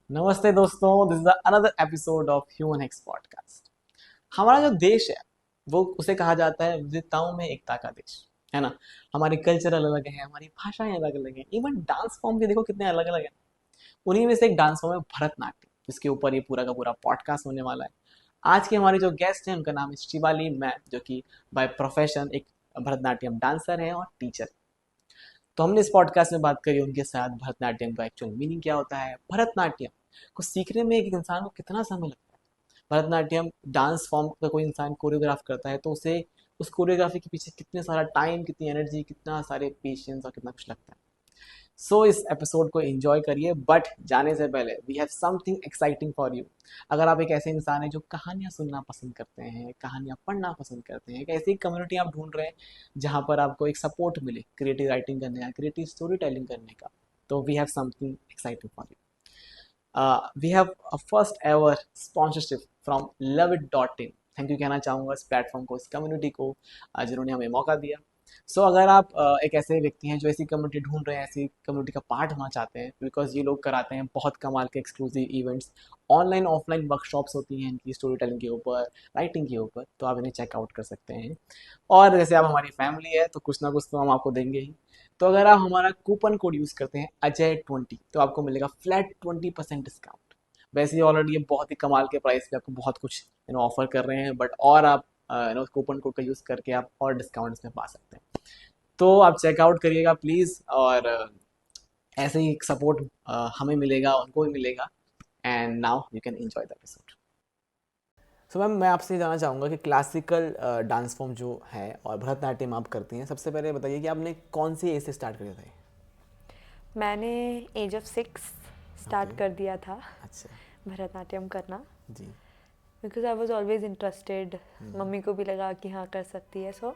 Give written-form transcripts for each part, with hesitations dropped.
नमस्ते दोस्तों, this is another episode of human hex podcast. हमारा जो देश है वो उसे कहा जाता है विविधताओं में एकता का देश, है ना। हमारी कल्चर अलग अलग है, हमारी भाषाएं अलग अलग हैं, इवन डांस फॉर्म भी देखो कितने अलग अलग हैं। उन्हीं में से एक डांस फॉर्म है भरतनाट्यम, जिसके ऊपर ये पूरा का पूरा पॉडकास्ट होने वाला है। आज की हमारी जो गेस्ट हैं उनका नाम है शिवाली मैम, जो कि बाय प्रोफेशन एक भरतनाट्यम डांसर है और टीचर। तो हमने इस पॉडकास्ट में बात करी उनके साथ भरतनाट्यम का एक्चुअल मीनिंग क्या होता है, भरतनाट्यम को सीखने में एक इंसान को कितना समय लगता है। भरतनाट्यम डांस फॉर्म का कोई इंसान कोरियोग्राफ करता है तो उसे उस कोरियोग्राफी के पीछे कितने सारा टाइम, कितनी एनर्जी, कितना सारे पेशेंस और कितना कुछ लगता है। इस एपिसोड को एंजॉय करिए, बट जाने से पहले we have something exciting for you. अगर आप एक ऐसे इंसान हैं जो कहानियां सुनना पसंद करते हैं, कहानियां पढ़ना पसंद करते हैं, एक ऐसी कम्युनिटी आप ढूंढ रहे हैं जहां पर आपको एक सपोर्ट मिले क्रिएटिव राइटिंग करने का, क्रिएटिव स्टोरी टेलिंग करने का, तो we have something exciting for you. We have a first ever sponsorship from loveit.in। Thank you कहना चाहूँगा इस प्लेटफॉर्म को, इस कम्युनिटी को, जिन्होंने हमें मौका दिया। अगर आप एक ऐसे व्यक्ति हैं जो ऐसी कम्युनिटी ढूंढ रहे हैं, ऐसी कम्युनिटी का पार्ट होना चाहते हैं, बिकॉज ये लोग कराते हैं बहुत कमाल के exclusive events, online offline workshops होती हैं इनकी स्टोरी टेलिंग के ऊपर, राइटिंग के ऊपर, तो आप इन्हें चेकआउट कर सकते हैं। और जैसे आप हमारी फैमिली है तो कुछ ना कुछ तो हम आपको देंगे ही। तो अगर आप हमारा कूपन कोड यूज़ करते हैं अजय 20, तो आपको मिलेगा फ्लैट 20% डिस्काउंट। वैसे ही ऑलरेडी ये बहुत ही कमाल के प्राइस पे आपको बहुत कुछ ऑफर कर रहे हैं, बट और आप कूपन कोड का यूज़ करके आप और डिस्काउंट इसमें पा सकते हैं। तो आप चेकआउट करिएगा प्लीज़, और ऐसे ही सपोर्ट हमें मिलेगा, उनको भी मिलेगा। And now you can enjoy the episode. Ma'am, मैं आपसे जानना चाहूँगा कि क्लासिकल डांस फॉर्म जो है और भरतनाट्यम आप करती हैं, सबसे पहले बताइए कि आपने कौन सी एज से स्टार्ट किया था? मैंने एज ऑफ 6 ओके। स्टार्ट कर दिया था अच्छा। भरतनाट्यम करना, जी। Because I was always interested. Hmm. Mummy को भी लगा कि हाँ कर सकती है, सो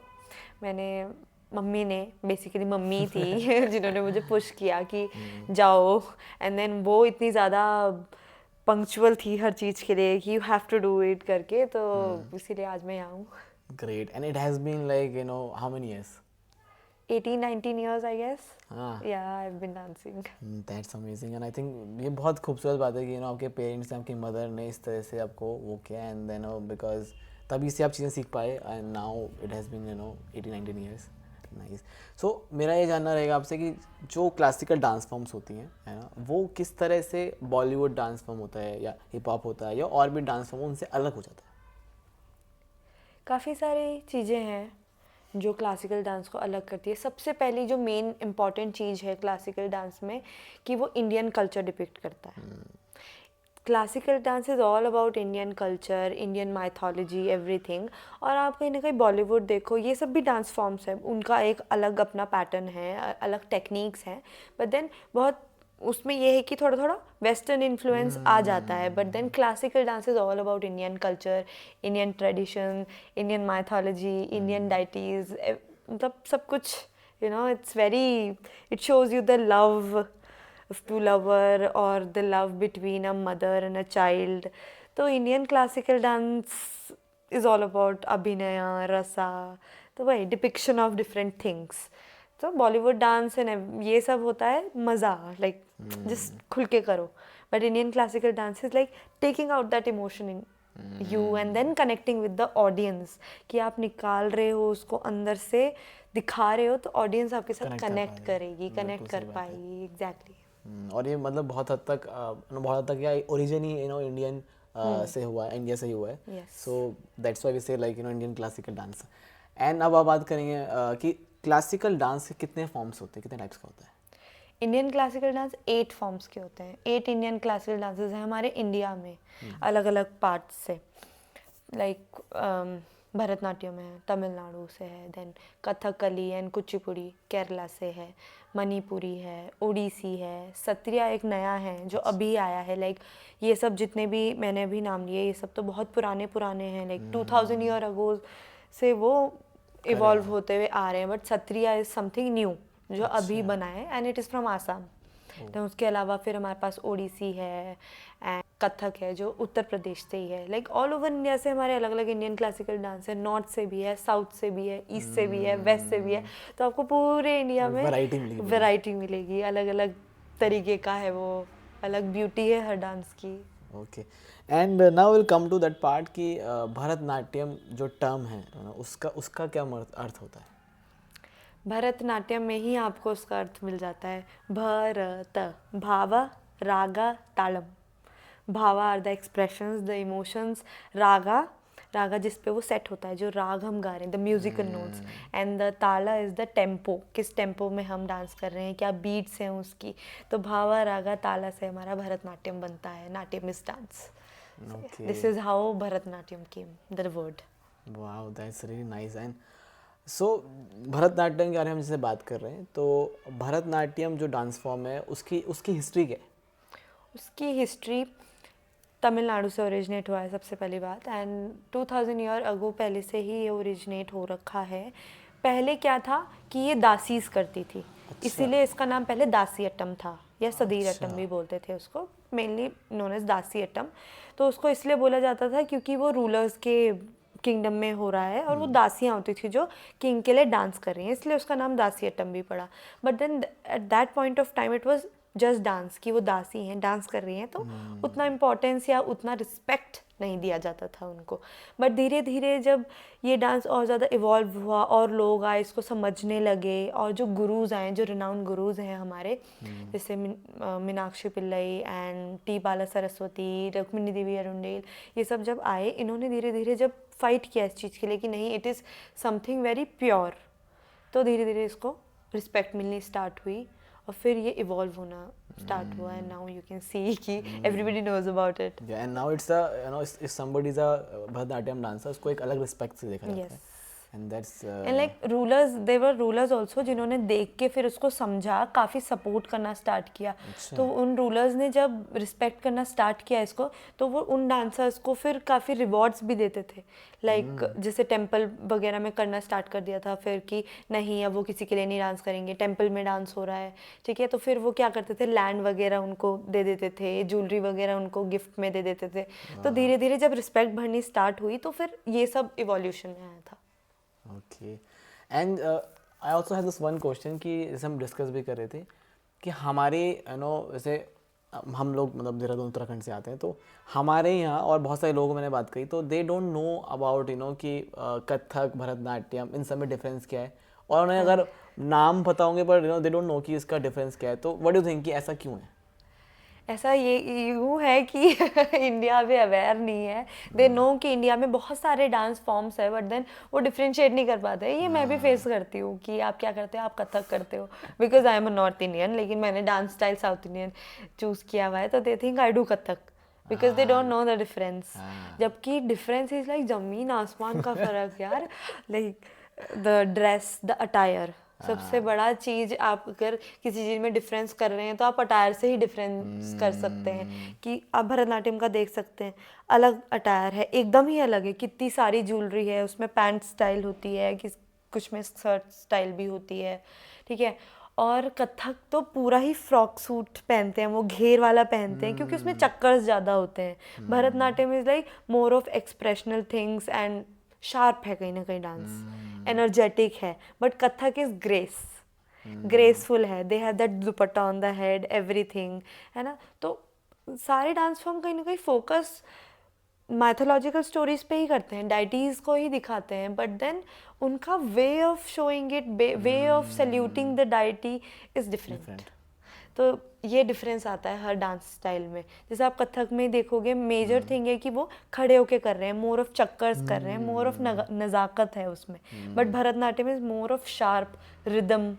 मैंने मम्मी ने बेसिकली मम्मी थी जिन्होंने मुझे पुश किया कि जाओ। एंड देन वो इतनी ज़्यादा पंक्चुअल थी हर चीज़ के लिए कि you have to do it करके, तो इसीलिए आज मैं यहाँ हूँ। Great. And it has been like how many years? 18-19 years I guess. हाँ। Yeah, I've been dancing. That's amazing. And I think ये बहुत खूबसूरत बात है कि आपके पेरेंट्स ने, आपकी मदर ने इस तरह से आपको वो किया, एंड देन बिकॉज तभी से आप चीज़ें सीख पाए, and now it has been 18-19 years. Nice. मेरा ये जानना रहेगा आपसे कि जो क्लासिकल डांस फॉर्म्स होती हैं, है ना, वो किस तरह से बॉलीवुड डांस फॉर्म होता है या हिप हॉप होता है या और भी डांस फॉर्म उनसे अलग हो जाता है? काफ़ी सारी चीज़ें हैं जो क्लासिकल डांस को अलग करती है। सबसे पहली जो मेन इम्पॉर्टेंट चीज़ है क्लासिकल डांस में, कि वो इंडियन कल्चर डिपिक्ट करता है। Classical dance is all about Indian culture, Indian mythology, everything. और आप कहीं ना कहीं बॉलीवुड देखो, ये सब भी डांस फॉर्म्स हैं, उनका एक अलग अपना पैटर्न है, अलग टेक्निक्स हैं। बट देन बहुत उसमें ये है कि थोड़ा थोड़ा वेस्टर्न इन्फ्लुएंस आ जाता है। But then classical dance is all about Indian culture, Indian tradition, Indian mythology, Indian deities, मतलब सब कुछ। It's very, it shows you the love to lover or the love between a mother and a child. तो Indian classical dance is all about अभिनय, रसा, तो वही depiction of different things. तो Bollywood dance and ये सब होता है मज़ा, लाइक जस्ट खुल के करो। But Indian classical dance is like taking out that emotion in you and then connecting with the audience, कि आप निकाल रहे हो उसको अंदर से, दिखा रहे हो, तो ऑडियंस आपके साथ कनेक्ट कर पा कनेक्ट रही है। करेगी, बिल्कुल कनेक्ट कर सही बात है। पाएगी। एग्जैक्टली। और ये मतलब बहुत हद तक या ओरिजिन ही इंडियन से हुआ है, इंडिया से ही हुआ है। Yes. So that's why we say like Indian classical dance. And अब आप बात करेंगे कि क्लासिकल डांस के कितने फॉर्म्स होते हैं, कितने टाइप्स का होता है? इंडियन क्लासिकल डांस 8 फॉर्म्स के होते हैं। 8 इंडियन क्लासिकल डांसेस हैं हमारे इंडिया में, अलग अलग पार्ट्स से। लाइक भरतनाट्यम है, तमिलनाडु से है। देन कथकली एंड कुचिपुड़ी केरला से है। मणिपुरी है, ओडिसी है। सत्रिया एक नया है जो अभी आया है। लाइक ये सब जितने भी मैंने अभी नाम लिए, ये सब तो बहुत पुराने पुराने हैं, लाइक 2000 ईयर अगो से वो करे आ इवॉल्व रहे होते हुए आ रहे हैं। But Sattriya is something new जो हैं। अभी अच्छा। बना है, and it is from Assam. ओ। तो उसके अलावा फिर हमारे पास ओडिसी है एंड कथक है जो उत्तर प्रदेश से ही है। लाइक ऑल ओवर इंडिया से हमारे अलग अलग इंडियन क्लासिकल डांस है। नॉर्थ से भी है, साउथ से भी है, ईस्ट से भी है, वेस्ट से भी है। तो आपको पूरे इंडिया में वैरायटी मिलेगी पूरी। वैरायटी मिलेगी, अलग अलग तरीके का है वो अलग ब्यूटी है हर डांस की। Okay, and now will come to that part कि भरतनाट्यम जो टर्म है उसका उसका क्या अर्थ होता है? भरतनाट्यम में ही आपको उसका अर्थ मिल जाता है। Bharata, bhava, raga, talam. Bhava are the expressions, the emotions. Raga, raga जिस पे वो सेट होता है, जो राग हम गा रहे हैं, the musical notes. And the ताला इज द टेम्पो, किस टेम्पो में हम डांस कर रहे हैं, क्या बीट्स हैं उसकी। तो भावा रागा ताला से हमारा भरतनाट्यम बनता है। Natyam is dance. This is how Bharatanatyam came, the word. Wow, that's really nice. And so Bharatanatyam के बारे में हम जैसे बात कर रहे हैं, तो भरतनाट्यम जो डांस फॉर्म है उसकी उसकी हिस्ट्री क्या है? उसकी हिस्ट्री तमिलनाडु से ओरिजिनेट हुआ है सबसे पहली बात। एंड 2000 ईयर अगो पहले से ही ये ओरिजिनेट हो रखा है। पहले क्या था कि ये दासीज करती थी, इसीलिए इसका नाम पहले दासीअट्टम था, या सदीरअट्टम भी बोलते थे उसको, मेनली नोन एज दासीअट्टम। तो उसको इसलिए बोला जाता था क्योंकि वो रूलर्स के किंगडम में हो रहा है और वो दासियाँ होती थी जो किंग के लिए डांस कर रही हैं, इसलिए उसका नाम दासीअट्टम भी पड़ा। But then at that point of time it was just dance, कि वो दासी हैं, डांस कर रही हैं, तो उतना इम्पोर्टेंस या उतना रिस्पेक्ट नहीं दिया जाता था उनको। बट धीरे धीरे जब ये डांस और ज़्यादा इवॉल्व हुआ और लोग आए इसको समझने लगे, और जो गुरुज आए, जो रिनाउंड गुरुज हैं हमारे, जैसे Meenakshi Pillai and T Bala Saraswati, Rukmini Devi Arundale, ये सब जब आए, इन्होंने धीरे धीरे जब फाइट किया इस चीज़ के लिए कि नहीं, it is something very pure, तो धीरे धीरे इसको रिस्पेक्ट मिलनी स्टार्ट हुई और फिर ये इवॉल्व होना स्टार्ट हुआ। And now you can see कि everybody knows about it. And now it's a, you know, if somebody is a Bharatanatyam dancer, उसको एक अलग रिस्पेक्ट से देखा जाता है। And that's and like rulers, they were rulers also जिन्होंने देख के फिर उसको समझा, काफ़ी सपोर्ट करना स्टार्ट किया। तो उन रूलर्स ने जब रिस्पेक्ट करना स्टार्ट किया इसको, तो वो उन डांसर्स को फिर काफ़ी रिवॉर्ड्स भी देते थे। लाइक जैसे टेम्पल वगैरह में करना स्टार्ट कर दिया था फिर कि नहीं, अब वो किसी के लिए नहीं डांस करेंगे, टेम्पल में डांस हो रहा है, ठीक है, तो फिर वो क्या करते थे, लैंड वगैरह उनको दे देते थे, ज्वेलरी वगैरह उनको गिफ्ट में दे देते थे। तो धीरे धीरे जब रिस्पेक्ट बढ़नी स्टार्ट हुई तो फिर ये सब इवोल्यूशन में आया था। Okay, and I also have this one question कि जैसे हम डिस्कस भी कर रहे थे कि हमारे जैसे हम लोग मतलब देहरादून उत्तराखंड से आते हैं, तो हमारे यहाँ और बहुत सारे लोगों मैंने बात करी तो दे डोंट नो अबाउट कि कथक, भरतनाट्यम, इन सब में डिफरेंस क्या है, और उन्हें अगर नाम पता होंगे पर दे डोंट नो कि इसका डिफरेंस क्या है। तो व्हाट डू यू थिंक कि ऐसा क्यों है? ऐसा ये यूँ है कि इंडिया भी अवेयर नहीं है। दे नो कि इंडिया में बहुत सारे डांस फॉर्म्स है, बट देन वो डिफ्रेंशिएट नहीं कर पाते। ये मैं भी फेस करती हूँ कि आप क्या करते हो, आप कथक करते हो, because I am a north Indian, लेकिन मैंने dance style south Indian choose किया हुआ है, तो they think I do Kathak because they don't know the difference. जबकि डिफरेंस इज लाइक ज़मीन आसमान का फ़र्क यार। Like the dress, the attire, सबसे बड़ा चीज़। आप अगर किसी चीज़ में डिफरेंस कर रहे हैं तो आप अटायर से ही डिफरेंस कर सकते हैं। कि आप भरतनाट्यम का देख सकते हैं, अलग अटायर है, एकदम ही अलग है, कितनी सारी ज्वेलरी है उसमें, पैंट स्टाइल होती है, कुछ में स्कर्ट स्टाइल भी होती है, ठीक है। और कथक तो पूरा ही फ्रॉक सूट पहनते हैं, वो घेर वाला पहनते हैं क्योंकि उसमें चक्कर्स ज़्यादा होते हैं। Bharatanatyam is like more of expressional things and sharp है कहीं ना कहीं डांस, एनर्जेटिक है। बट कथक इज ग्रेसफुल है, they have that dupatta on the head, everything, है ना। तो सारे डांस फॉर्म कहीं ना कहीं फोकस माइथोलॉजिकल स्टोरीज पे ही करते हैं, डाइटीज को ही दिखाते हैं, बट देन उनका way of showing it, way of saluting the deity is different. तो ये डिफरेंस आता है हर डांस स्टाइल में। जैसे आप कथक में देखोगे, मेजर थिंग है कि वो खड़े होके कर रहे हैं, मोर ऑफ चक्कर्स कर रहे हैं, मोर ऑफ नज़ाकत है उसमें। But Bharatanatyam is more of sharp rhythm.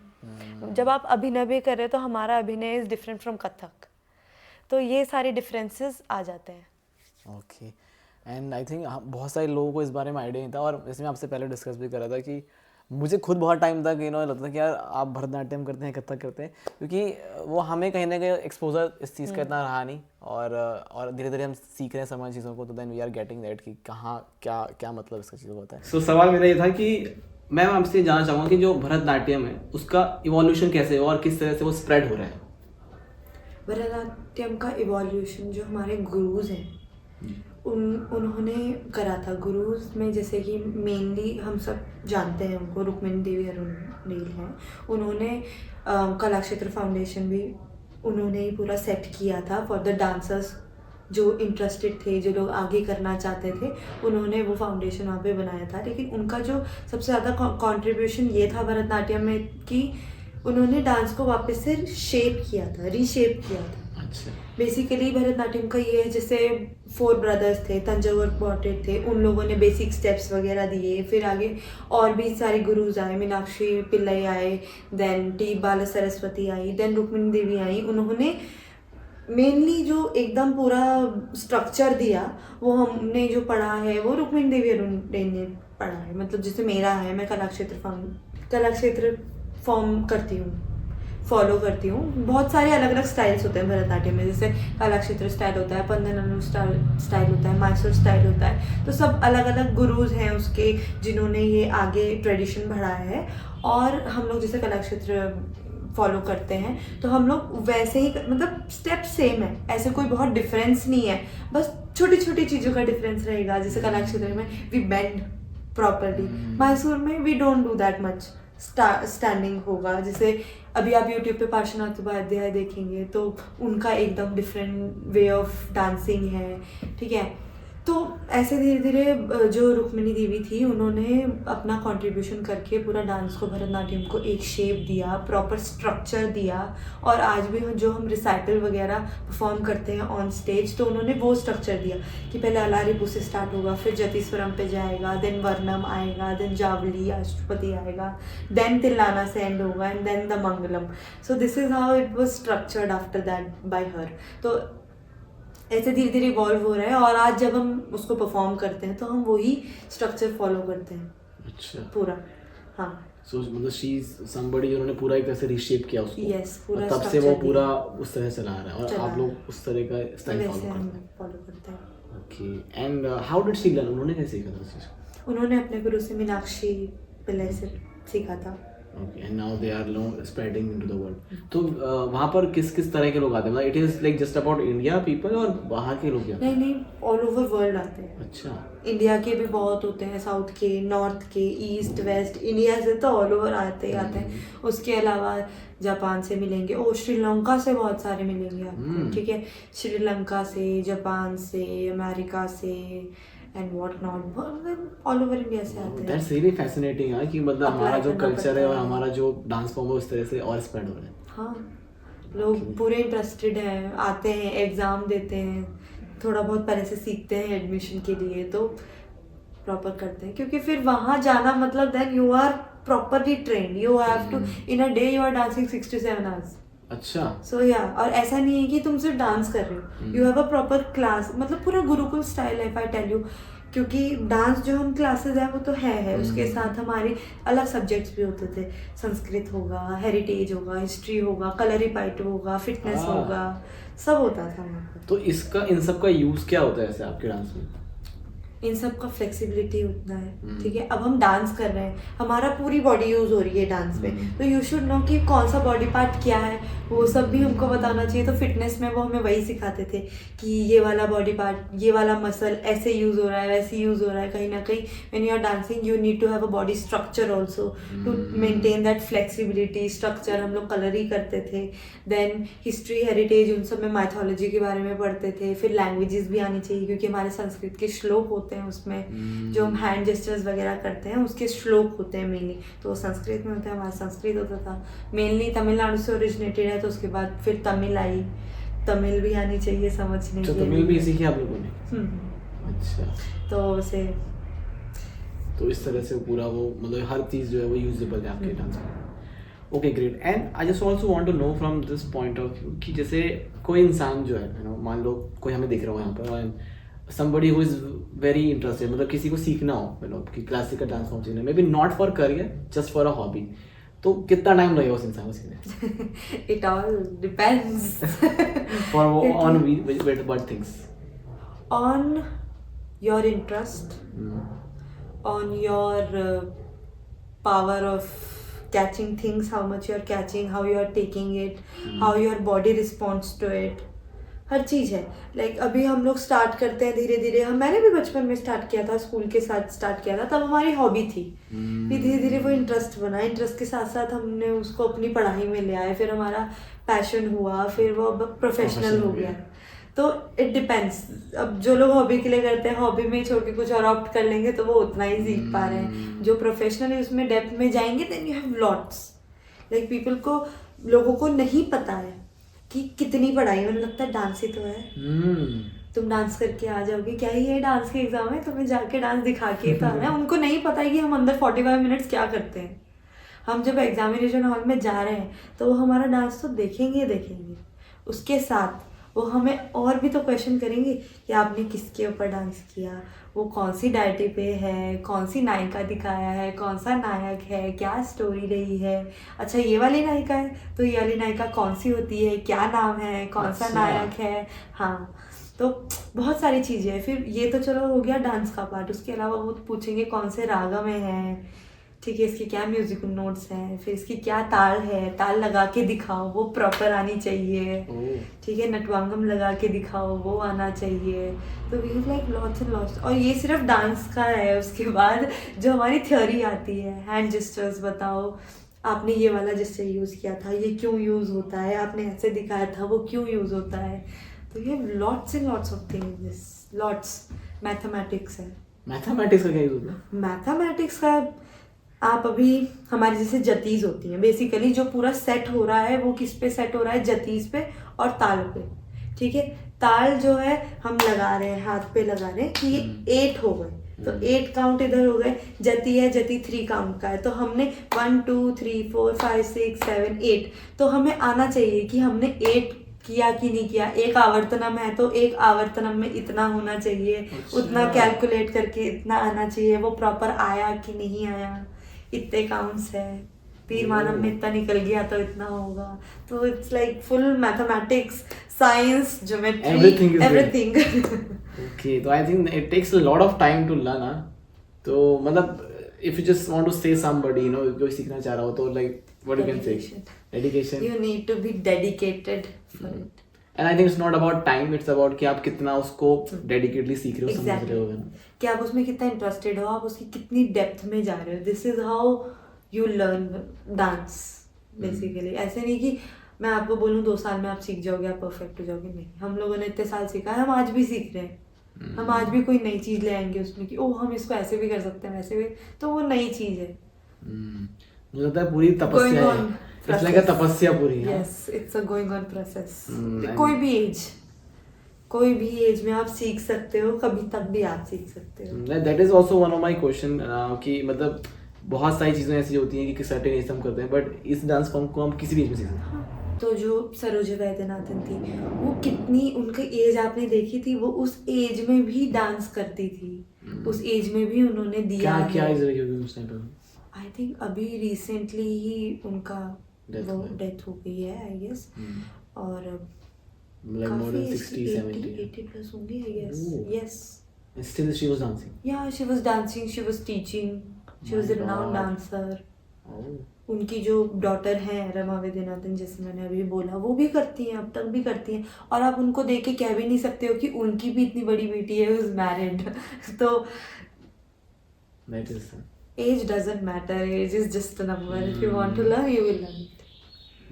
जब आप अभिनय भी कर रहे हो तो हमारा अभिनय इज डिफरेंट फ्रॉम कथक। तो ये सारे डिफरेंसेस आ जाते हैं। ओके, एंड आई थिंक बहुत सारे लोगों को इस बारे में आइडिया नहीं था, और इसमें आपसे पहले डिस्कस भी कर रहा था कि मुझे खुद बहुत टाइम तक लगता था कि यार आप भरतनाट्यम करते हैं, कथक करते हैं, क्योंकि वो हमें कहीं ना कहीं एक्सपोजर इस चीज़ का इतना रहा नहीं, और धीरे धीरे हम सीख रहे हैं समझ चीज़ों को, तो then we are getting that कि कहाँ क्या क्या मतलब इसका चीज़ होता है। सो सवाल मेरा ये था कि मैं आपसे जानना चाहूँगा कि जो भरतनाट्यम है उसका इवोल्यूशन कैसे है और किस तरह से वो स्प्रेड हो रहा है। भरतनाट्यम का इवोल्यूशन जो हमारे गुरुज हैं उन्होंने करा था। गुरुज में जैसे कि मेनली हम सब जानते हैं उनको, रुक्मिणी देवी अरुंडेल हैं। उन्होंने कला क्षेत्र फाउंडेशन भी उन्होंने ही पूरा सेट किया था फॉर द डांसर्स जो इंटरेस्टेड थे, जो लोग आगे करना चाहते थे, उन्होंने वो फाउंडेशन वहाँ पे बनाया था। लेकिन उनका जो सबसे ज़्यादा कंट्रीब्यूशन ये था भरतनाट्यम में कि उन्होंने डांस को वापस से शेप किया था, रीशेप किया था। अच्छा। बेसिकली भरतनाट्यम का ये है, जैसे 4 ब्रदर्स थे, तंजावर क्वार्टेट थे, उन लोगों ने बेसिक स्टेप्स वगैरह दिए। फिर आगे और भी सारे गुरुज आए, मीनाक्षी पिल्लई आए, देन टी बाला सरस्वती आई, देन रुक्मिणी देवी आई। उन्होंने मेनली जो एकदम पूरा स्ट्रक्चर दिया वो हमने जो पढ़ा है वो रुक्मिणी देवी अरुण ने पढ़ा है। मतलब जैसे मेरा है, मैं कला क्षेत्र फॉर्म करती हूँ, फॉलो करती हूँ। बहुत सारे अलग अलग स्टाइल्स होते हैं भरतनाट्यम में, जैसे कला क्षेत्र स्टाइल होता है, पंदननु स्टाइल होता है, मैसूर स्टाइल होता है। तो सब अलग अलग गुरुज हैं उसके, जिन्होंने ये आगे ट्रेडिशन बढ़ाया है। और हम लोग जैसे कला क्षेत्र फॉलो करते हैं तो हम लोग वैसे ही, मतलब स्टेप सेम है, ऐसे कोई बहुत डिफरेंस नहीं है, बस छोटी छोटी चीज़ों का डिफरेंस रहेगा। जैसे कला क्षेत्र में वी बेंड प्रॉपरली, मैसूर में we don't do that much standing होगा। जैसे अभी आप यूट्यूब पे पार्श्वनाथ उपाध्याय देखेंगे तो उनका एकदम डिफरेंट वे ऑफ डांसिंग है, ठीक है। तो ऐसे धीरे धीरे जो रुक्मिणी देवी थी उन्होंने अपना कंट्रीब्यूशन करके पूरा डांस को, भरतनाट्यम को एक शेप दिया, प्रॉपर स्ट्रक्चर दिया। और आज भी जो हम रिसाइटल वगैरह परफॉर्म करते हैं ऑन स्टेज, तो उन्होंने वो स्ट्रक्चर दिया कि पहले अलारिपू से स्टार्ट होगा, फिर जतिस्वरम पे जाएगा, देन वर्णम आएगा, देन जावली अष्टपति आएगा, देन तिल्लाना से एंड होगा, and then the mangalam. So this is how it was structured after that by her. तो ऐसे धीरे धीरे इवॉल्व हो रहा है। और आज जब हम उसको परफॉर्म करते हैं तो हम वही स्ट्रक्चर फॉलो करते हैं। अच्छा। पूरा, हाँ। सो मतलब शी इज समबडी जिन्होंने पूरा एक तरह से रीशेप किया उसको। यस, पूरा और तब से वो पूरा उस तरह चला रहा है, और आप लोग उस तरह का स्टाइल फॉलो करते हैं। Okay. And how did she learn, उन्होंने कैसे सीखा था उस चीज को? उन्होंने अपने गुरु से, मीनाक्षी पिल्लई से सीखा था। Okay, and now they are spreading into the world. तो वहाँ पर किस किस तरह के लोग आते हैं? मतलब it is like just about India people और वहाँ के लोग आते हैं? नहीं, ऑल ओवर वर्ल्ड आते हैं। अच्छा। इंडिया के भी बहुत होते हैं, साउथ के, नॉर्थ के, ईस्ट वेस्ट, इंडिया से तो ऑल ओवर आते ही आते हैं। उसके अलावा जापान से मिलेंगे, श्रीलंका से बहुत सारे मिलेंगे आपको, ठीक है। श्रीलंका से, जापान से, अमेरिका से and what not, all over India से आते हैं। दैट्स रियली फैसिनेटिंग है कि मतलब हमारा जो कल्चर है और हमारा जो डांस फॉर्म है उस तरह से और स्प्रेड हो रहा है। हाँ, लोग पूरे इंटरेस्टेड हैं, आते हैं, एग्ज़ाम देते हैं, थोड़ा बहुत पहले से सीखते हैं एडमिशन के लिए, तो प्रॉपर करते हैं। क्योंकि फिर वहाँ जाना मतलब then you are properly trained, you have to, in a day you are dancing 6 to 7 hours। अच्छा। सो या, और ऐसा नहीं है कि तुम सिर्फ डांस कर रहे हो, you have a proper class, मतलब पूरा गुरुकुल स्टाइल है, इफ आई टेल यू। क्योंकि डांस जो हम क्लासेस है वो तो है, उसके साथ हमारे अलग सब्जेक्ट्स भी होते थे। संस्कृत होगा, हेरिटेज होगा, हिस्ट्री होगा, कलरीपाइट होगा, फिटनेस होगा, सब होता था वहाँ पर। तो इसका, इन सब का यूज क्या होता है ऐसे आपके डांस में? इन सब का फ्लेक्सिबिलिटी उतना है, ठीक है। अब हम डांस कर रहे हैं, हमारा पूरी बॉडी यूज हो रही है डांस में, तो यू शुड नो कि कौन सा बॉडी पार्ट क्या है, वो सब भी हमको बताना चाहिए। तो फिटनेस में वो हमें वही सिखाते थे कि ये वाला बॉडी पार्ट, ये वाला मसल ऐसे यूज हो रहा है, वैसे यूज हो रहा है। कहीं ना कहीं when you are dancing you need to have a body structure also to maintain that flexibility structure. हम लोग कलर ही करते थे, देन हिस्ट्री, हेरिटेज, उन सब में माइथोलॉजी के बारे में पढ़ते थे। फिर लैंग्वेजेस भी आनी चाहिए, क्योंकि हमारे संस्कृत के श्लोक होते हैं उसमें, जो हम हैंड जेस्चर्स वगैरह करते हैं उसके श्लोक होते हैं मेनली, तो वो संस्कृत में होते हैं, हमारा संस्कृत होता था। मेनली तमिलनाडु से ओरिजिनेटेड है, तो उसके बाद फिर तमिल आई, तमिल भी आनी चाहिए समझने के लिए। तमिल भी सीखी आप लोगों ने? अच्छा। तो उसे, तो इस तरह से पूरा वो मतलब हर चीज़ जो है वो यूजेबल है आपके डांस में। Okay, great. And I just also want to know from this point of view कि जैसे कोई इंसान जो है, यू नो, मान लो कोई हमें देख रहा हो यहाँ पर, और somebody who is very interested, मतलब किसी को सीखना हो, यू नो, कि क्लासिकल डांस फॉर्म सीखना, may be not for career, just for a hobby, तो कितना टाइम लगेगा उस इंसान को सीखने? It all depends for on what things? On your interest, on your power of catching things, how much you are catching, how you are taking it, how your body responds to it, हर चीज़ है। Like अभी हम लोग start करते हैं धीरे धीरे, मैंने भी बचपन में स्टार्ट किया था, स्कूल के साथ स्टार्ट किया था, तब हमारी हॉबी थी। फिर धीरे धीरे वो इंटरेस्ट बना, इंटरेस्ट के साथ साथ हमने उसको अपनी पढ़ाई में ले आए, फिर हमारा पैशन हुआ, फिर वो अब प्रोफेशनल हो गया। तो इट डिपेंड्स, अब जो लोग हॉबी के लिए करते हैं, हॉबी में ही छोड़ के कुछ और ऑप्ट कर लेंगे तो वो उतना ही सीख पा रहे हैं। जो प्रोफेशनली उसमें डेप्थ में जाएंगे, then you have lots. Like people को, लोगों को नहीं पता है कि कितनी पढ़ाई, उन्हें लगता है डांस ही तो है, तुम डांस करके आ जाओगे, क्या ही है डांस के एग्जाम है, तुम्हें जाके डांस दिखा के तो आना है। उनको नहीं पता है कि हम अंदर 45 मिनट्स क्या करते हैं। हम जब एग्जामिनेशन हॉल में जा रहे हैं तो वो हमारा डांस तो देखेंगे देखेंगे, उसके साथ वो हमें और भी तो क्वेश्चन करेंगे कि आपने किसके ऊपर डांस किया, वो कौन सी डायटी पे है, कौन सी नायिका दिखाया है, कौन सा नायक है, क्या स्टोरी रही है, अच्छा ये वाली नायिका है तो ये वाली नायिका कौन सी होती है, क्या नाम है, कौन सा नायक है। हाँ, तो बहुत सारी चीज़ें हैं। फिर ये तो चलो हो गया डांस का पार्ट, उसके अलावा वो पूछेंगे कौन से रागा में है, ठीक है, इसके क्या म्यूजिकल नोट्स हैं, फिर इसकी क्या ताल है, ताल लगा के दिखाओ, वो प्रॉपर आनी चाहिए, ठीक है, नटवांगम लगा के दिखाओ, वो आना चाहिए। तो we have like lots and lots. और ये सिर्फ डांस का है, उसके बाद जो हमारी थ्योरी आती है, हैंड जेस्चर्स बताओ, आपने ये वाला जेस्चर यूज़ किया था, ये क्यों यूज़ होता है, आपने ऐसे दिखाया था, वो क्यों यूज़ होता है। तो ये lots and lots of things, lots. Mathematics है। मैथमेटिक्स का क्या यूज है? मैथमेटिक्स का, आप अभी हमारी जैसे जतीज होती हैं, बेसिकली जो पूरा सेट हो रहा है वो किस पे सेट हो रहा है, जतीज पे और ताल पे, ठीक है। ताल जो है हम लगा रहे हैं, हाथ पे लगा रहे हैं कि ये 8 हो गए, तो 8 काउंट इधर हो गए। जती है, जती 3 काउंट का है, तो हमने 1 2 3 4 5 6 7 8, तो हमें आना चाहिए कि हमने 8 किया कि नहीं किया। एक आवर्तनम है तो एक आवर्तनम में इतना होना चाहिए, उतना कैलकुलेट करके इतना आना चाहिए, वो प्रॉपर आया कि नहीं आया, इतने काउंट्स है, तीरमानम में इतना निकल गया तो इतना होगा। तो it's like full mathematics, science, geometry, everything. Okay, तो I think it takes a lot of time to learn. तो मतलब if you just want to say somebody, you know, कोई सीखना चाह रहा हो तो like what you can say, dedication. You need to be dedicated for it. And I think it's not about time, it's about कि आप कितना उसको डेडिकेटली सीख रहे हो, समझ रहे हो ना, कि आप उसमें कितना इंटरेस्टेड हो, आप उसकी कितनी डेप्थ में जा रहे हो। This is how you learn dance basically. ऐसे नहीं कि मैं आपको बोलूँ 2 साल में आप सीख जाओगे, आप परफेक्ट हो जाओगे, नहीं। हम लोगों ने इतने साल सीखा है, हम आज भी सीख रहे हैं। हम आज भी कोई नई चीज ले आएंगे उसमें कि ओह हम इसको ऐसे भी कर सकते हैं, वैसे भी, तो वो नई चीज है। मुझे लगता है पूरी तपस्या है, इट्स लाइक अ तपस्या पूरी। Yes, it's a going on process. कोई भी एज में आप सीख सकते हो, कभी तक भी आप सीख सकते हो। That is also one of my question कि मतलब बहुत सारी चीजें ऐसी होती हैं कि सर्टेन एज हम करते हैं, बट इस डांस फॉर्म को हम किसी भी एज में सीख सकते हैं। तो जो सरोज वैद्यनाथन थी, वो कितनी, उनकी एज आपने देखी थी, वो उस एज में भी डांस करती थी, उस एज में भी उन्होंने दिया। क्या एज रही होगी उस टाइम पे? आई थिंक अभी रिसेंटली ही उनका वो डेथ हो गई है, आई गेस। और like more than 60 70 80 प्लस होंगी, I guess. Yes, still she was dancing. Yeah, she was dancing, she was teaching, she was a renowned dancer. उनकी जो डॉटर है रमा वैद्यनाथन, जैसे मैंने अभी बोला, वो भी करती हैं, अब तक भी करती हैं। और आप उनको देख के कह भी नहीं सकते हो कि उनकी भी इतनी बड़ी बेटी है who is married. तो age doesn't matter, age is just a number. If you want to learn, you will learn it.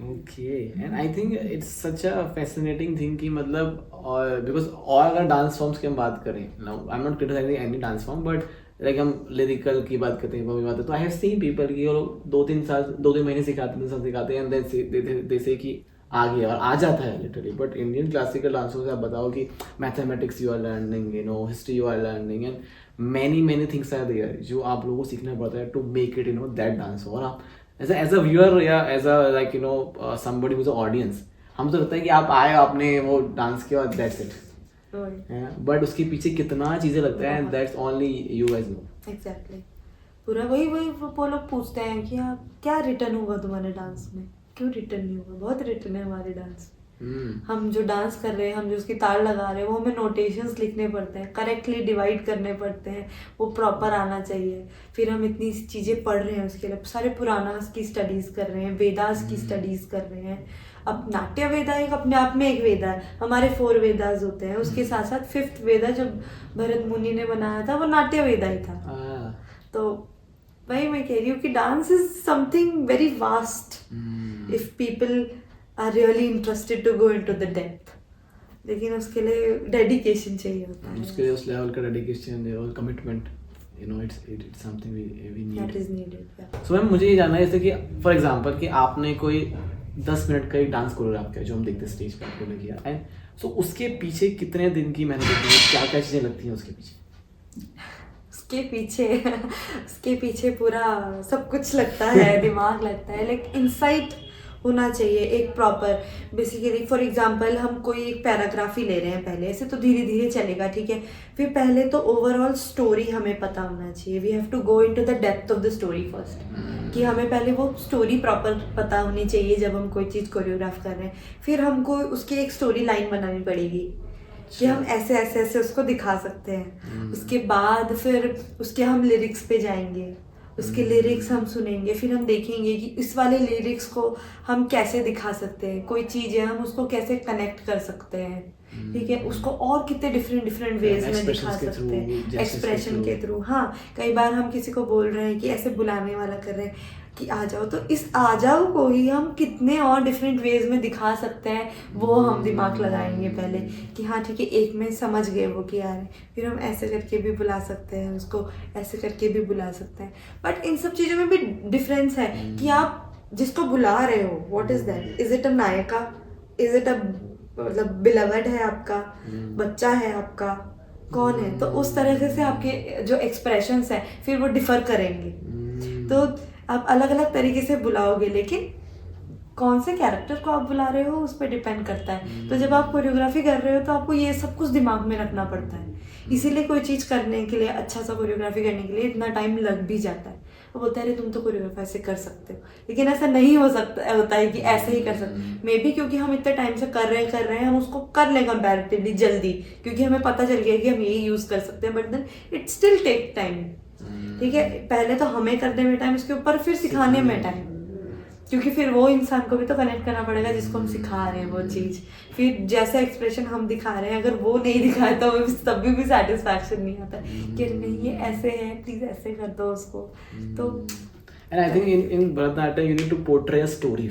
Okay, and I think it's such a fascinating thing कि मतलब, और because और अगर डांस फॉर्म्स की हम बात करें, now I'm not criticizing any dance form, but like हम लिरिकल की बात करते हैं, वो भी बात है, तो I have seen people कि वो लोग 2-3 महीने सिखाते हैं, 2 साल सिखाते हैं, and then they say कि आ गया, और आ जाता है लिटरली। बट इंडियन क्लासिकल डांसों से आप बताओ कि mathematics you are learning, you know, history you are learning, and many things are there जो आप लोगों को सीखना पड़ता है to make it, you know, that dance. और आप एज अ व्यूअर या as a like you know somebody with audience, हम तो लगता है कि आप आए, आपने वो डांस किया और दैट्स इट, बट उसके पीछे कितना चीजें लगता है, that's only you guys know. Exactly, पूरा वही वो लोग पूछते हैं कि आप क्या रिटर्न होगा तुम्हारे डांस में, क्यों रिटर्न नहीं होगा? बहुत रिटर्न है हमारे डांस। हम जो डांस कर रहे हैं, हम जो उसकी ताल लगा रहे हैं, वो हमें नोटेशंस लिखने पड़ते हैं, करेक्टली डिवाइड करने पड़ते हैं, वो प्रॉपर आना चाहिए। फिर हम इतनी चीज़ें पढ़ रहे हैं उसके लिए, सारे पुराणास की स्टडीज़ कर रहे हैं, वेदास की स्टडीज़ कर रहे हैं, अब नाट्य वेदा एक अपने आप में एक वेदा है, हमारे 4 वेदास होते हैं, उसके साथ साथ 5th वेदा जो भरत मुनि ने बनाया था वो नाट्य वेदा ही था। तो वही मैं कह रही हूँ कि dance is something very vast if people are really interested to go into the depth, लेकिन उसके लिए डेडिकेशन चाहिए होता है, उसके लिए उस लेवल का डेडिकेशन और commitment, you know, it's something we need, that is needed. So ma'am मुझे ये जानना है जैसे कि फॉर एग्जांपल कि आपने कोई 10 मिनट का एक डांस कोरियोग्राफ किया जो हम देखते हैं स्टेज पे आपने किया, एंड सो उसके पीछे कितने दिन की मेहनत होती है, क्या क्या चीज़ें लगती हैं उसके पीछे? उसके पीछे पूरा सब कुछ लगता है, दिमाग लगता है, लाइक इंसाइट होना चाहिए एक प्रॉपर। बेसिकली फॉर एग्जांपल हम कोई एक पैराग्राफ ही ले रहे हैं, पहले ऐसे तो धीरे धीरे चलेगा, ठीक है, फिर पहले तो ओवरऑल स्टोरी हमें पता होना चाहिए, we have to go into the depth of the story first, कि हमें पहले वो स्टोरी प्रॉपर पता होनी चाहिए जब हम कोई चीज़ कोरियोग्राफ कर रहे हैं। फिर हमको उसकी एक स्टोरी लाइन बनानी पड़ेगी कि हम ऐसे ऐसे ऐसे उसको दिखा सकते हैं। उसके बाद फिर उसके हम लिरिक्स पे जाएंगे, उसके लिरिक्स हम सुनेंगे, फिर हम देखेंगे कि इस वाले लिरिक्स को हम कैसे दिखा सकते हैं, कोई चीज़ है हम उसको कैसे कनेक्ट कर सकते हैं, ठीक है, उसको और कितने डिफरेंट डिफरेंट वेज में दिखा सकते हैं, एक्सप्रेशन के थ्रू। हाँ, कई बार हम किसी को बोल रहे हैं कि ऐसे बुलाने वाला कर रहे हैं कि आ जाओ, तो इस आ जाओ को ही हम कितने और डिफरेंट वेज में दिखा सकते हैं, वो हम दिमाग लगाएंगे पहले कि हाँ ठीक है, एक में समझ गए वो कि आ रहे हैं, फिर हम ऐसे करके भी बुला सकते हैं उसको, ऐसे करके भी बुला सकते हैं। बट इन सब चीज़ों में भी डिफरेंस है कि आप जिसको बुला रहे हो, what is that, is it a Nykaa, is it a मतलब बिलवड है आपका, बच्चा है आपका, कौन है, तो उस तरह से आपके जो एक्सप्रेशंस हैं फिर वो डिफर करेंगे। तो आप अलग अलग तरीके से बुलाओगे, लेकिन कौन से कैरेक्टर को आप बुला रहे हो उस पर डिपेंड करता है। तो जब आप कोरियोग्राफी कर रहे हो तो आपको ये सब कुछ दिमाग में रखना पड़ता है, इसीलिए कोई चीज़ करने के लिए, अच्छा सा कोरियोग्राफी करने के लिए इतना टाइम लग भी जाता है। वो बोलते हैं अरे तुम तो कोरियोग्राफी ऐसे कर सकते हो, लेकिन ऐसा नहीं हो सकता होता है कि ऐसे ही कर सकते, मे बी क्योंकि हम इतने टाइम से कर रहे हैं हम उसको कर लें कंपैरेटिवली जल्दी, क्योंकि हमें पता चल गया कि हम यही यूज़ कर सकते हैं, but then it still take time, ठीक है, पहले तो हमें करने में टाइम, उसके ऊपर फिर सिखाने में टाइम, क्योंकि फिर वो इंसान को भी तो कनेक्ट करना पड़ेगा जिसको हम सिखा रहे हैं वो चीज़। फिर जैसा एक्सप्रेशन हम दिखा रहे हैं अगर वो नहीं दिखाए तो तभी भी सेटिस्फैक्शन नहीं आता कि नहीं ये ऐसे है, प्लीज ऐसे कर दो उसको। तो and I think in Bharatanatyam you need to portray a story,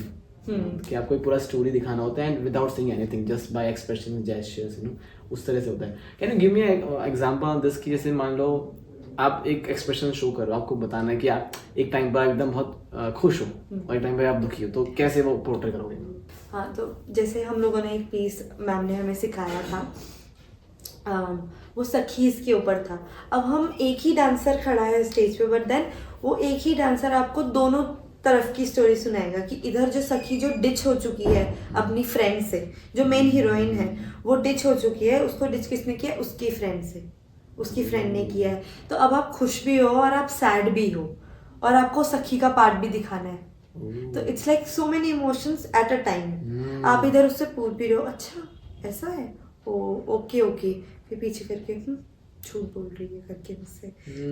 कि आपको एक पूरा स्टोरी दिखाना होता है, and without saying anything, just by expression, gestures, you know, उस तरह से होता है। Can you give me example on this कि जैसे मान लो आप एक एक्सप्रेशन शो करो, आपको बताना है कि आप एक टाइम पर एकदम बहुत खुश हो और एक टाइम पर आप दुखी हो, तो कैसे वो पोर्ट्रे करोगे? हाँ, तो जैसे हम लोगों ने एक पीस मैम ने हमें सिखाया था, वो सखीज के ऊपर था। अब हम एक ही डांसर खड़ा है स्टेज पे, बट देन वो एक ही डांसर आपको दोनों तरफ की स्टोरी सुनाएगा कि इधर जो सखी जो डिच हो चुकी है अपनी फ्रेंड से, जो मेन हीरोइन है वो डिच हो चुकी है, उसको डिच किसने किया, उसकी फ्रेंड से, उसकी फ्रेंड ने किया है। तो अब आप खुश भी हो और आप सैड भी हो और आपको सखी का पार्ट भी दिखाना है, तो it's like so many emotions at a time. आप इधर उससे पूछ भी रहे हो अच्छा ऐसा है, ओ ओके ओके, फिर पीछे करके झूठ बोल रही है करके मुझसे,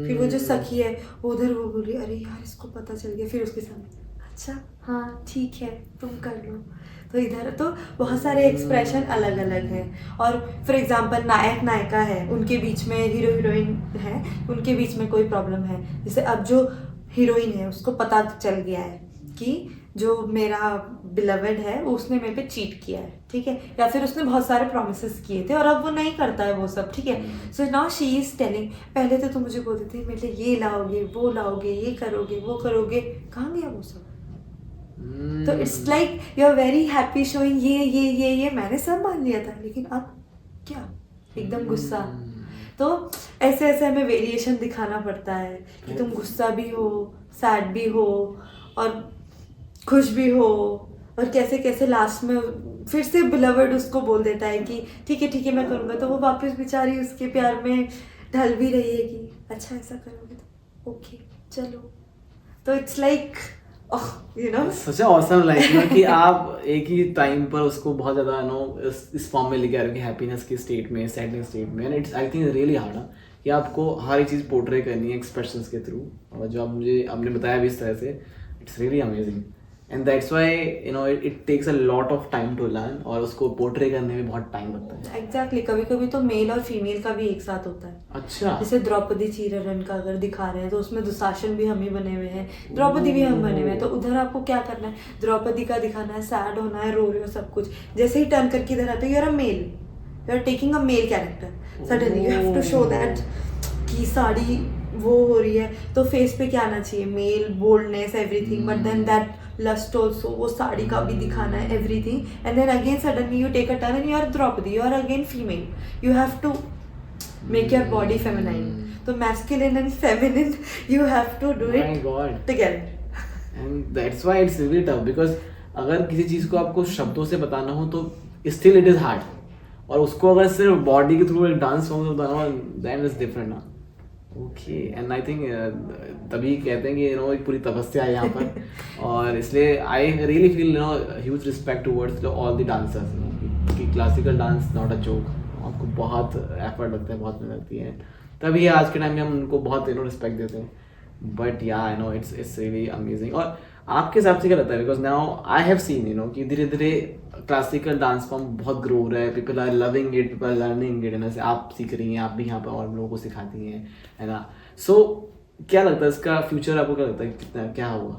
फिर वो जो सखी है वो उधर वो बोल रही है अरे यार इसको पता चल गया, फिर उसके सामने अच्छा हाँ ठीक है तुम कर लो। तो इधर तो बहुत सारे एक्सप्रेशन अलग अलग हैं। और फॉर एग्जांपल नायक नायिका है, उनके बीच में हीरो हीरोइन है, उनके बीच में कोई प्रॉब्लम है, जैसे अब जो हीरोइन है उसको पता चल गया है कि जो मेरा बिलवड है उसने मेरे पे चीट किया है, ठीक है, या फिर उसने बहुत सारे प्रॉमिसेस किए थे और अब वो नहीं करता है वो सब, ठीक है। So now she is telling, पहले तो तुम मुझे बोलते थे मेरे लिए ये लाओगे वो लाओगे ये करोगे वो करोगे, कहाँ गया वो सब? तो it's like you are very happy showing ये मैंने सब मान लिया था, लेकिन अब क्या, एकदम गुस्सा। तो ऐसे ऐसे हमें वेरिएशन दिखाना पड़ता है कि तुम गुस्सा भी हो, सैड भी हो और खुश भी हो, और कैसे कैसे लास्ट में फिर से बिलवड उसको बोल देता है कि ठीक है मैं करूँगा, तो वो वापस बेचारी उसके प्यार में ढल भी रही है कि अच्छा ऐसा करोगे तो ओके चलो। तो it's like you know such awesome like कि आप एक ही टाइम पर उसको बहुत ज़्यादा नो इस फॉर्म में लेके आ रहे हो कि हैप्पीनेस की स्टेट में, सैडनेस स्टेट में, and it's I think really hard कि आपको हर एक चीज़ पोर्ट्रे करनी है एक्सप्रेशंस के थ्रू, और जो आप मुझे आपने बताया भी इस तरह से, it's really amazing. And that's why you know it takes a lot of time to learn, और उसको पोर्ट्रे करने में बहुत टाइम लगता है। एग्जैक्टली कभी कभी तो मेल और फीमेल का भी एक साथ होता है। अच्छा। जैसे द्रौपदी चीरहरण का अगर दिखा रहे हैं तो उसमें दुशासन भी हम ही बने हुए हैं, द्रौपदी भी हम बने हुए हैं, तो उधर आपको क्या करना है, द्रौपदी का दिखाना है, सैड होना है, रो रहे हो, सब कुछ। जैसे ही टर्न करके इधर आते हो, you are a male, you are taking a male character, suddenly you have to show that कि साड़ी वो हो रही है, तो फेस पे क्या आना चाहिए, male boldness everything, but then that lust also, वो साड़ी का भी दिखाना है everything, and then again suddenly you take a turn and you are Draupadi, you are again female, you have to make your body feminine. So masculine and feminine, you have to do My it God. together. And that's why it's really tough, because अगर किसी चीज़ को आपको शब्दों से बताना हो तो still it is hard, और उसको अगर सिर्फ बॉडी के थ्रू एक डांस फॉर्म से बताना हो, then it's different ना। ओके, एंड आई थिंक तभी कहते हैं कि यू नो एक पूरी तपस्या है यहाँ पर, और इसलिए I really feel you know huge respect towards all the dancers, कि classical dance not a joke, आपको बहुत एफर्ट लगता है, बहुत मेहनत लगती है, तभी आज के टाइम में हम उनको बहुत यू नो रिस्पेक्ट देते हैं। But yeah I know it's really amazing. और आपके हिसाब से क्या लगता है, because now I have seen you know कि धीरे धीरे क्लासिकल डांस फॉर्म बहुत ग्रो हो रहा है, people are loving it, people are learning it, है ना, जैसे आप सीख रही हैं, आप भी यहाँ पर और लोगों को सिखाती हैं, है ना। सो क्या लगता है इसका फ्यूचर, आपको क्या लगता है कितना क्या होगा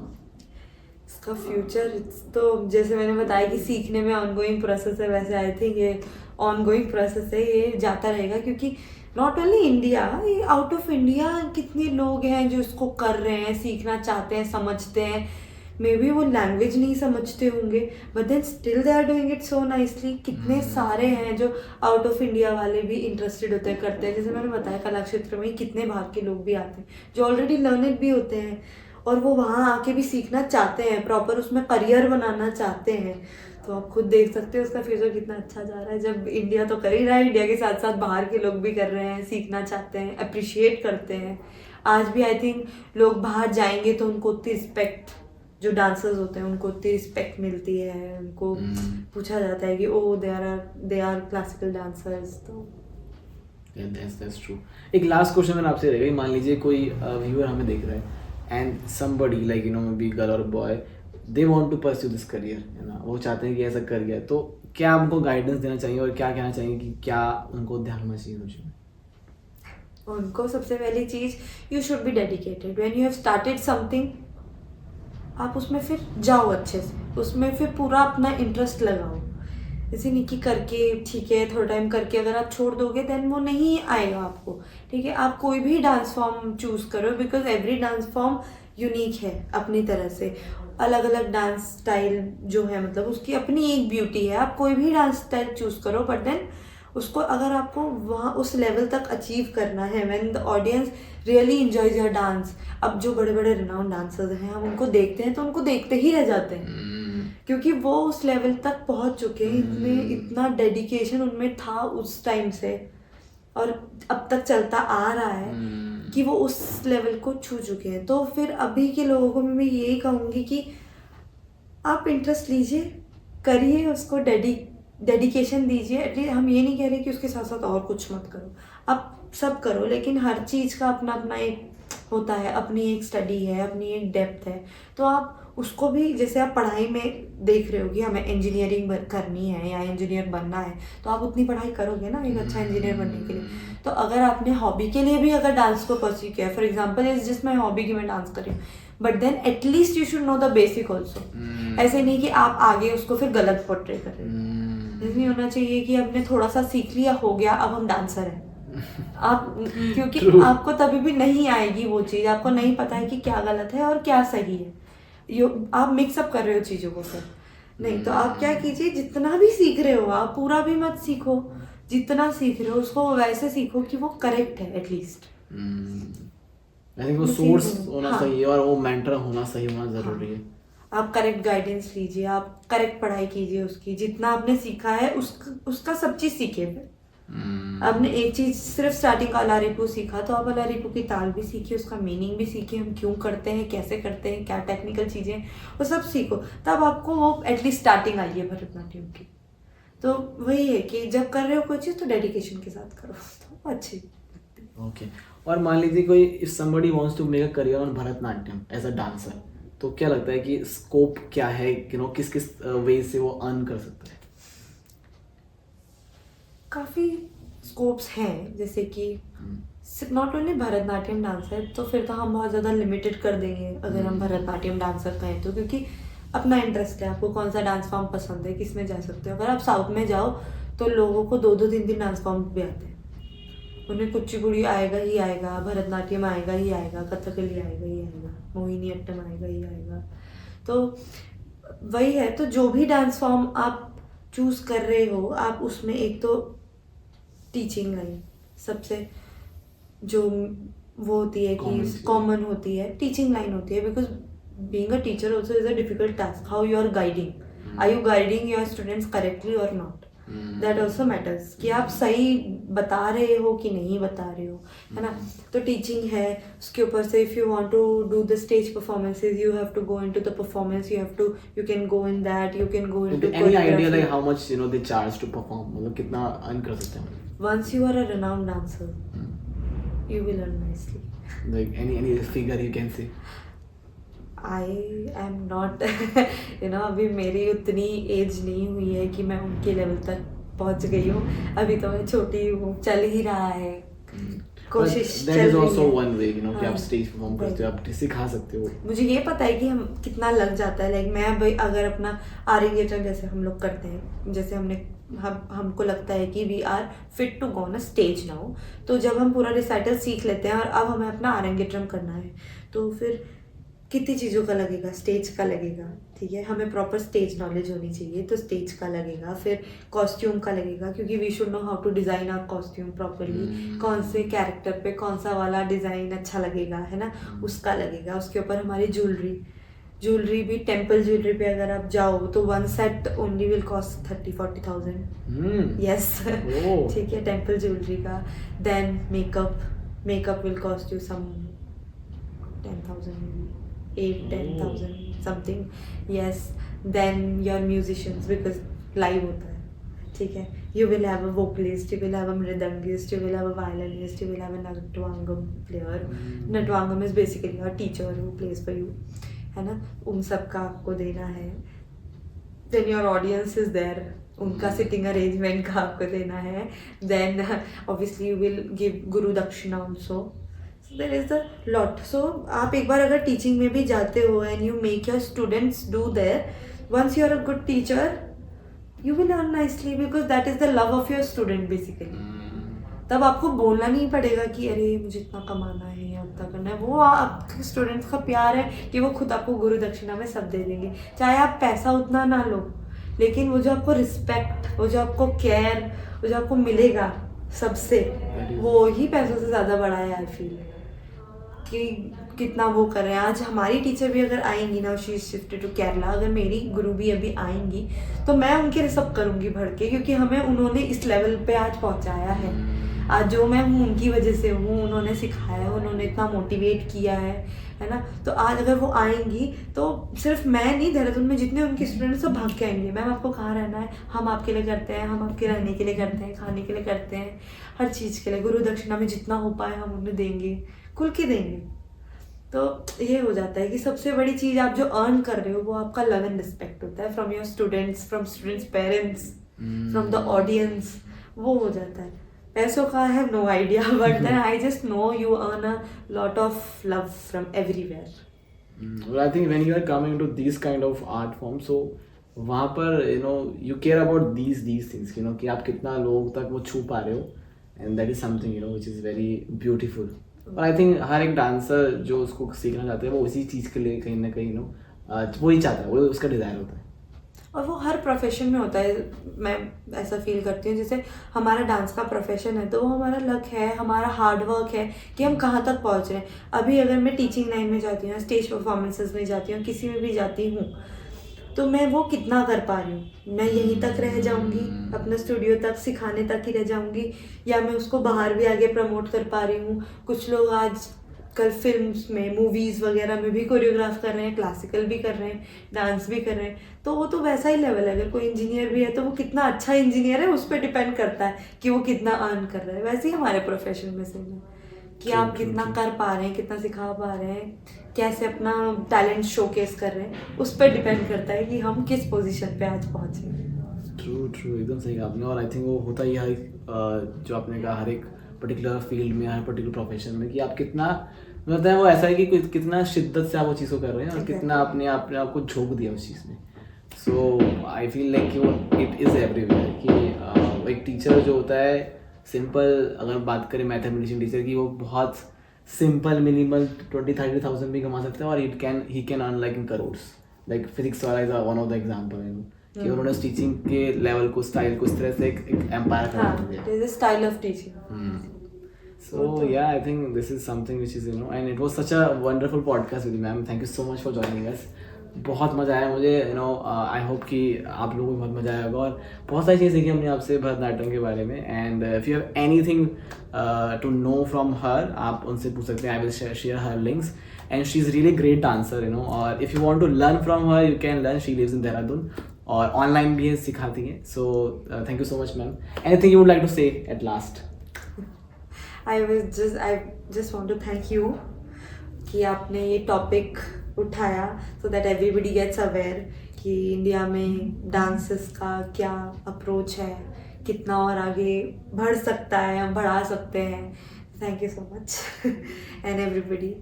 इसका फ्यूचर तो जैसे मैंने बताया कि सीखने में ऑनगोइंग प्रोसेस है, वैसे आई थिंक ये ऑनगोइंग प्रोसेस है, ये जाता रहेगा, क्योंकि नॉट ओनली इंडिया, ये आउट ऑफ इंडिया कितने लोग हैं जो इसको कर रहे हैं, सीखना चाहते हैं, समझते हैं, मे बी वो लैंग्वेज नहीं समझते होंगे, but then still they are doing it so nicely. कितने सारे हैं जो आउट ऑफ इंडिया वाले भी इंटरेस्टेड होते हैं, करते हैं, जैसे मैंने बताया कला क्षेत्र में कितने बाहर के लोग भी आते हैं जो ऑलरेडी लर्नेड भी होते हैं, और वो वहाँ आके भी सीखना चाहते हैं, प्रॉपर उसमें करियर बनाना चाहते हैं। तो आप खुद देख सकते हो उसका फ्यूचर कितना अच्छा जा रहा है, जब इंडिया तो कर ही रहा है, इंडिया के साथ साथ बाहर के लोग भी कर रहे हैं, सीखना चाहते हैं, अप्रिशिएट करते हैं। आज भी आई थिंक लोग बाहर जाएंगे तो उनको उतनी रिस्पेक्ट, जो डांसर्स होते हैं उनको उतनी रिस्पेक्ट मिलती है, उनको पूछा जाता है कि ओ दे आर क्लासिकल डांसर्स। तो that's true। एक लास्ट क्वेश्चन मैंने आपसे रहेगा, मान लीजिए कोई व्यूअर हमें देख रहा है and somebody like you know maybe girl or boy, they want to pursue this career, है ना, वो चाहते हैं कि ऐसा करियर, तो क्या हमको गाइडेंस देना चाहिए और क्या कहना चाहिए कि क्या उनको ध्यान रखना चाहिए सोचने में? उनको सबसे पहली चीज़, you should be dedicated when you have started something, आप उसमें फिर जाओ अच्छे से, उसमें फिर पूरा अपना इंटरेस्ट लगाओ। ऐसे नहीं कि करके ठीक है थोड़ा टाइम करके अगर आप छोड़ दोगे देन वो नहीं आएगा आपको। ठीक है, आप कोई भी डांस फॉर्म चूज़ करो, because every dance form unique है अपनी तरह से, अलग अलग डांस स्टाइल जो है, मतलब उसकी अपनी एक ब्यूटी है। आप कोई भी डांस स्टाइल चूज़ करो, बट देन उसको अगर आपको वहाँ उस लेवल तक अचीव करना है, when the audience really enjoys your dance. अब जो बड़े बड़े रिनाउंड डांसर्स हैं, हम उनको देखते हैं तो उनको देखते ही रह जाते हैं, क्योंकि वो उस लेवल तक पहुंच चुके हैं, इतना डेडिकेशन उनमें था उस टाइम से, और अब तक चलता आ रहा है कि वो उस लेवल को छू चुके हैं। तो फिर अभी के लोगों को मैं यही कहूँगी कि आप इंटरेस्ट लीजिए, करिए उसको, डेडिकेशन दीजिए। एटलीस्ट हम ये नहीं कह रहे कि उसके साथ साथ और कुछ मत करो, आप सब करो, लेकिन हर चीज़ का अपना अपना एक होता है, अपनी एक स्टडी है, अपनी एक डेप्थ है। तो आप उसको भी, जैसे आप पढ़ाई में देख रहे हो कि हमें इंजीनियरिंग करनी है या इंजीनियर बनना है, तो आप उतनी पढ़ाई करोगे ना एक अच्छा इंजीनियर बनने के लिए। तो अगर आपने हॉबी के लिए भी अगर डांस को परस्यू किया, फॉर एग्जाम्पल इज जिस मैं हॉबी की मैं डांस कर रही हूँ, but then at least you should know the basic also. ऐसे नहीं कि आप आगे उसको फिर गलत पोर्ट्रे कर रहे हो। ऐसे नहीं होना चाहिए कि हमने थोड़ा सा सीख लिया, हो गया, अब हम डांसर हैं। आप क्योंकि आपको तभी भी नहीं आएगी वो चीज़, आपको नहीं पता है कि क्या गलत है और क्या सही है, आप मिक्सअप कर रहे हो चीज़ों को फिर नहीं। तो आप क्या कीजिए, जितना भी सीख रहे हो आप पूरा भी मत सीखो, जितना सीख रहे हो उसको वैसे सीखो कि वो करेक्ट है एटलीस्ट। आई थिंक वो सोर्स होना सही है और वो मेंटर होना सही होना ज़रूरी है। आप करेक्ट गाइडेंस लीजिए, आप करेक्ट पढ़ाई कीजिए उसकी, जितना आपने सीखा है उसका सब चीज़ सीखिए। फिर आपने एक चीज़ सिर्फ स्टार्टिंग का अलारिपू सीखा, तो आप अलारिपू की ताल भी सीखिए, उसका मीनिंग भी सीखिए, हम क्यों करते हैं, कैसे करते हैं, क्या टेक्निकल चीज़ें, वो सब सीखो, तब आपको वो एटलीस्ट स्टार्टिंग आई है भरतनाट्यम की। तो वही है कि जब कर रहे हो कोई चीज़ तो डेडिकेशन के साथ करो, तो अच्छी। ओके, और मान लीजिए कोई if somebody wants to make a career on Bharatanatyam as a dancer, तो क्या लगता है कि स्कोप क्या है, किस किस वे से वो अर्न कर सकता है? काफ़ी स्कोप्स हैं, जैसे कि नॉट ओनली भरतनाट्यम डांस है, तो फिर तो हम बहुत ज़्यादा लिमिटेड कर देंगे अगर हम भरतनाट्यम डांसर कहें तो, क्योंकि अपना इंटरेस्ट है, आपको कौन सा डांस फॉर्म पसंद है, किस में जा सकते हो। अगर आप साउथ में जाओ तो लोगों को 2-2 3 दिन डांस फॉर्म भी आते हैं, उन्हें कुचिपुड़ी आएगा ही आएगा, भरतनाट्यम आएगा ही आएगा, कथकली आएगा ही आएगा, मोहिनी अट्टम आएगा ही आएगा। तो वही है, तो जो भी डांस फॉर्म आप चूज़ कर रहे हो, आप उसमें एक तो टीचिंग लाइन सबसे जो वो होती है कि कॉमन होती है, टीचिंग लाइन होती है, because being a teacher also is a difficult task. How you are guiding, are you guiding your students correctly और नॉट, दैट ऑल्सो मैटर्स, कि आप सही बता रहे हो कि नहीं बता रहे हो, है ना। तो टीचिंग है, उसके ऊपर से if you want to do the stage performances, you have to go into the performance, you can go in that, you can go into any idea like how much they charge to perform, मतलब कितना earn कर सकते हैं? Once you are a renowned dancer, you will earn nicely. Like any figure you can say? I am not अभी मेरी उतनी as नहीं हुई है कि मैं उनके लेवल तक पहुंच गई हूँ, अभी तो मैं छोटी हूँ, चल ही रहा है, कोशिश चल रही है। That is also one way, कि आप स्टेज परफॉर्म करते हो, आप सिखा सकते हो। मुझे ये पता है कि हम कितना लग जाता है, लाइक मैं भाई अगर अपना आरंगेट्रम जैसे हम लोग करते हैं, जैसे हमको लगता है कि we are fit to go on a stage now, तो जब हम पूरा रिसाइटल सीख लेते हैं और अब हमें अपना आरंगेट्रम करना है, तो फिर कितनी चीज़ों का लगेगा, स्टेज का लगेगा, ठीक है, हमें प्रॉपर स्टेज नॉलेज होनी चाहिए, तो स्टेज का लगेगा, फिर कॉस्ट्यूम का लगेगा, क्योंकि we should know how to design our costume properly, कौन से कैरेक्टर पे कौन सा वाला डिज़ाइन अच्छा लगेगा, है ना, उसका लगेगा। उसके ऊपर हमारी ज्वेलरी भी, टेम्पल ज्वेलरी पे अगर आप जाओ तो 1 set only will cost 30-40,000। Yes, ठीक है, टेम्पल ज्वेलरी का। Then makeup will cost you some 10,000, 8-10,000 something. Yes, then your musicians, because live होता है, ठीक है, you will have a vocalist, you will have a mridangist, you will have a violinist, you will have a natwangam player. Natwangam is basically a teacher who plays for you, है ना, उन सब का आपको देना है। Then your audience is there, उनका sitting arrangement का आपको देना है। Then obviously you will give guru dakshina also. So there is a lot. So आप एक बार अगर टीचिंग में भी जाते हो and you make your students do there, once you are a good teacher, you will earn nicely, because that is the love of your student basically. तब आपको बोलना नहीं पड़ेगा कि अरे मुझे इतना कमाना है या उतना करना है, वो आपके स्टूडेंट्स का प्यार है कि वो खुद आपको गुरु दक्षिणा में सब दे देंगे, चाहे आप पैसा उतना ना लो, लेकिन वो जो आपको रिस्पेक्ट, वो जो आपको केयर, वो जो आपको मिलेगा सबसे, वो ही पैसों से ज़्यादा बड़ा है। आई फील कि कितना वो कर रहे हैं। आज हमारी टीचर भी अगर आएंगी ना, शी शिफ्टेड टू केरला, अगर मेरी गुरु भी अभी आएंगी तो मैं उनके लिए सब करूँगी भर के, क्योंकि हमें उन्होंने इस लेवल पे आज पहुँचाया है। आज जो मैं हूँ उनकी वजह से हूँ, उन्होंने सिखाया है, उन्होंने इतना मोटिवेट किया है ना। तो आज अगर वो आएंगी तो सिर्फ मैं नहीं, देहरादून में जितने उनके स्टूडेंट्स सब भाग के आएंगे, मैम आपको कहाँ रहना है, हम आपके लिए करते हैं, हम आपके रहने के लिए करते हैं, खाने के लिए करते हैं, हर चीज़ के लिए। गुरु दक्षिणा में जितना हो पाए हम उन्हें देंगे, खुल के देंगे। तो ये हो जाता है कि सबसे बड़ी चीज़ आप जो अर्न कर रहे हो वो आपका लव एंड रिस्पेक्ट होता है, from your students, from students parents, from the audience, वो हो जाता है। पैसों का I have no idea, but then I just know you earn a lot of love from everywhere. Well, I think when you are coming to these kind of art forms, so वहाँ पर you care about these things, कि आप कितना लोग तक वो छू पा रहे हो, and that is something which is very beautiful. और आई थिंक हर एक डांसर जो उसको सीखना चाहते हैं वो उसी चीज़ के लिए कहीं ना कहीं वो ही चाहता है, वो उसका डिज़ायर होता है, और वो हर प्रोफेशन में होता है। मैं ऐसा फील करती हूँ जैसे हमारा डांस का प्रोफेशन है तो वो हमारा लक है, हमारा हार्ड वर्क है कि हम कहाँ तक पहुँच रहे हैं। अभी अगर मैं टीचिंग लाइन में जाती हूँ, स्टेज परफॉर्मेंसेस में जाती हूँ, किसी में भी जाती हूँ, तो मैं वो कितना कर पा रही हूँ। मैं यहीं तक रह जाऊँगी, अपना स्टूडियो तक सिखाने तक ही रह जाऊँगी, या मैं उसको बाहर भी आगे प्रमोट कर पा रही हूँ। कुछ लोग आज कल फिल्म्स में, मूवीज़ वगैरह में भी कोरियोग्राफ कर रहे हैं, क्लासिकल भी कर रहे हैं, डांस भी कर रहे हैं, तो वो तो वैसा ही लेवल है। अगर कोई इंजीनियर भी है तो वो कितना अच्छा इंजीनियर है उस पर डिपेंड करता है कि वो कितना अर्न कर रहा है। वैसे ही हमारे प्रोफेशन में से है कि आप कितना कर पा रहे हैं, कितना सिखा पा रहे हैं, कैसे अपना टैलेंट शोकेस कर रहे हैं, उस पर डिपेंड करता है कि हम किस पोजीशन पे आज पहुंचे। ट्रू ट्रू, एकदम सही कहा आपने। और आई थिंक वो होता ही है हर जो आपने कहा हर एक पर्टिकुलर फील्ड में, हर पर्टिकुलर प्रोफेशन में, कि आप कितना मतलब है वो ऐसा है कि कितना शिद्दत से आप वो चीज़ को कर रहे हैं और कितना आपने अपने आप को झोंक दिया उस चीज़ में। सो आई फील लाइक कि वो इट इज़ एवरीवेयर कि एक टीचर जो होता है सिंपल, अगर बात करें मैथमेटिशियन टीचर की, वो बहुत सिंपल मिनिमल 20-30,000 भी कमा सकते हैं और he can earn like in crores. Like physics वाला is one of the example कि उन्होंने उस टीचिंग के लेवल को, स्टाइल को इस तरह से एक एम्पायर खड़ा कर दिया। It is a style of teaching. So yeah, I think this is something which is, and it was such a wonderful podcast with you, ma'am. Thank you so much for joining us. बहुत मज़ा आया मुझे, I hope कि आप लोगों को बहुत मज़ा आया होगा और बहुत सारी चीज़ें सीखी हमने आपसे भरतनाट्यम के बारे में। And if you have anything to know from her, आप उनसे पूछ सकते हैं। I will share her links and she is really great dancer, और if you want to learn from her you can learn. She lives in Dehradun और online भी सिखाती हैं। So thank you so much ma'am. Anything you would like to say at last? I just want to thank you कि आपने ये topic उठाया so that everybody gets aware कि India में डांसेस का क्या अप्रोच है, कितना और आगे बढ़ सकता है, हम बढ़ा सकते हैं। Thank you so much and everybody.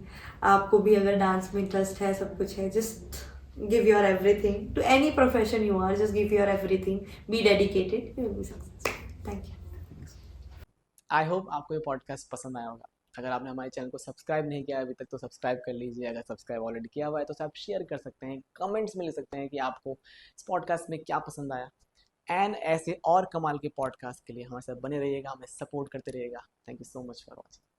आपको भी अगर डांस में इंटरेस्ट है, सब कुछ है, just give your everything to any profession you are, just give your everything, be dedicated, you will be successful. Thank you. I hope आपको ये पॉडकास्ट पसंद आया होगा। अगर आपने हमारे चैनल को सब्सक्राइब नहीं किया अभी तक तो सब्सक्राइब कर लीजिए। अगर सब्सक्राइब ऑलरेडी किया हुआ है तो आप शेयर कर सकते हैं, कमेंट्स में लिख सकते हैं कि आपको इस पॉडकास्ट में क्या पसंद आया। एंड ऐसे और कमाल के पॉडकास्ट के लिए हमारे साथ बने रहिएगा, हमें सपोर्ट करते रहिएगा। Thank you so much for watching.